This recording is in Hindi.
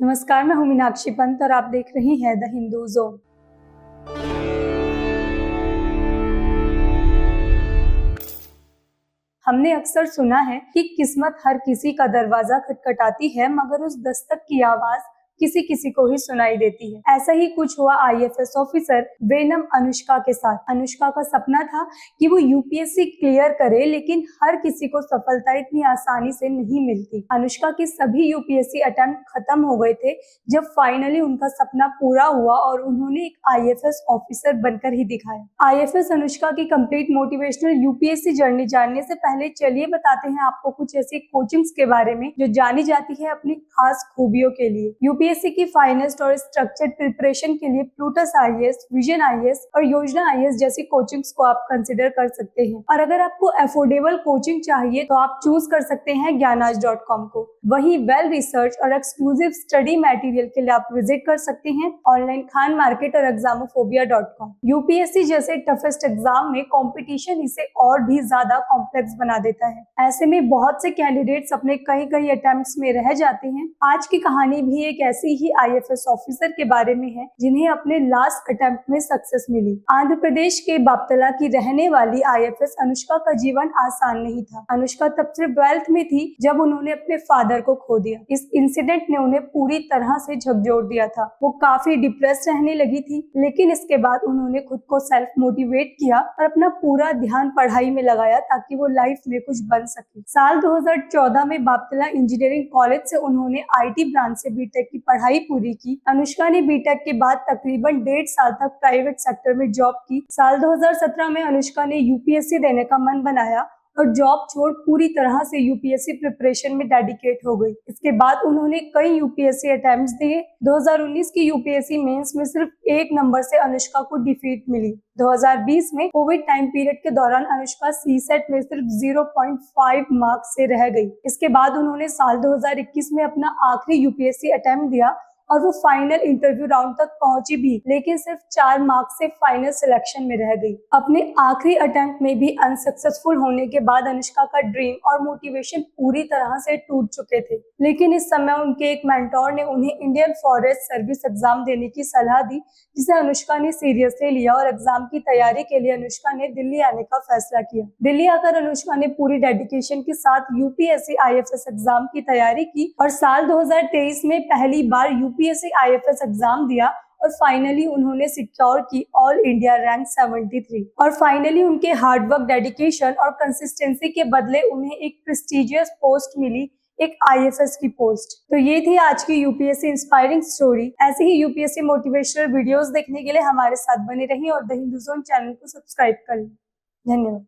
नमस्कार, मैं हूं मीनाक्षी पंत और आप देख रही हैं द हिंदू जोन। हमने अक्सर सुना है कि किस्मत हर किसी का दरवाजा खटखटाती है, मगर उस दस्तक की आवाज किसी किसी को ही सुनाई देती है। ऐसा ही कुछ हुआ आईएफएस ऑफिसर वेनम अनुष्का के साथ। अनुष्का का सपना था कि वो यूपीएससी क्लियर करे, लेकिन हर किसी को सफलता इतनी आसानी से नहीं मिलती। अनुष्का के सभी यूपीएससी अटेम्प्ट खत्म हो गए थे जब फाइनली उनका सपना पूरा हुआ और उन्होंने एक आईएफएस ऑफिसर बनकर ही दिखाया। आईएफएस अनुष्का की कंप्लीट मोटिवेशनल यूपीएससी जर्नी जानने से पहले चलिए बताते हैं आपको कुछ ऐसी कोचिंग्स के बारे में जो जानी जाती है अपनी खास खूबियों के लिए। यूपीएससी की फाइनेस्ट और स्ट्रक्चर्ड प्रिपरेशन के लिए प्लूटस आईएएस, विजन आईएएस और योजना आईएएस जैसी कोचिंग्स को आप कंसिडर कर सकते हैं। और अगर आपको अफोर्डेबल कोचिंग चाहिए तो आप चूज कर सकते हैं ज्ञानाज.com को। वहीं वेल रिसर्च और एक्सक्लूसिव स्टडी मटेरियल के लिए आप विजिट कर सकते हैं ऑनलाइन खान मार्केट और examophobia.com। यूपीएससी जैसे टफेस्ट एग्जाम में कंपटीशन इसे और भी ज्यादा कॉम्प्लेक्स बना देता है। ऐसे में बहुत से कैंडिडेट्स अपने कई अटेम्प्ट्स में रह जाते हैं। आज की कहानी भी एक ऐसी ही आईएफएस ऑफिसर के बारे में है जिन्हें अपने लास्ट अटेम्प्ट में सक्सेस मिली। आंध्र प्रदेश के बापतला की रहने वाली आईएफएस अनुष्का का जीवन आसान नहीं था। अनुष्का तब सिर्फ 12th में थी जब उन्होंने अपने फादर को खो दिया। इस इंसिडेंट ने उन्हें पूरी तरह से झकझोर दिया था। वो काफी डिप्रेस रहने लगी थी, लेकिन इसके बाद उन्होंने खुद को सेल्फ मोटिवेट किया और अपना पूरा ध्यान पढ़ाई में लगाया ताकि वो लाइफ में कुछ बन सके। साल 2014 में बापतला इंजीनियरिंग कॉलेज से उन्होंने आईटी ब्रांच से बीटेक की पढ़ाई पूरी की। अनुष्का ने बीटेक के बाद तकरीबन 1.5 साल तक प्राइवेट सेक्टर में जॉब की। साल 2017 में अनुष्का ने यूपीएससी देने का मन बनाया और जॉब छोड़ पूरी तरह से यूपीएससी प्रिपरेशन में डेडिकेट हो गई। इसके बाद उन्होंने कई यूपीएससी अटेम्प्ट्स दिए। 2019 की यूपीएससी मेंस में सिर्फ 1 नंबर से अनुष्का को डिफीट मिली। 2020 में कोविड टाइम पीरियड के दौरान अनुष्का सीसेट में सिर्फ 0.5 मार्क्स से रह गई। इसके बाद उन्होंने साल 2021 में अपना आखिरी यूपीएससी अटेम्प्ट दिया और वो फाइनल इंटरव्यू राउंड तक पहुंची भी, लेकिन सिर्फ 4 मार्क्स से फाइनल सिलेक्शन में रह गई। अपने आखिरी अटेम्प्ट में भी अनसक्सेसफुल होने के बाद अनुष्का का ड्रीम और मोटिवेशन पूरी तरह से टूट चुके थे। लेकिन इस समय उनके एक मेंटोर ने उन्हें इंडियन फॉरेस्ट सर्विस एग्जाम देने की सलाह दी, जिसे अनुष्का ने सीरियसली लिया और एग्जाम की तैयारी के लिए अनुष्का ने दिल्ली आने का फैसला किया। दिल्ली आकर अनुष्का ने पूरी डेडिकेशन के साथ यूपीएससी आईएफएस एग्जाम की तैयारी की और साल 2023 में पहली बार यूपीएससी आईएफएस एग्जाम दिया और फाइनली उन्होंने सिक्योर की ऑल इंडिया रैंक 73। और फाइनली उनके हार्डवर्क, डेडिकेशन और कंसिस्टेंसी के बदले उन्हें एक प्रेस्टिजियस पोस्ट मिली, एक आईएफएस की पोस्ट। तो ये थी आज की यूपीएससी इंस्पायरिंग स्टोरी। ऐसे ही यूपीएससी मोटिवेशनल वीडियोस देखने के लिए हमारे साथ बने रहिए और द हिंदू जोन चैनल को सब्सक्राइब कर लें। धन्यवाद।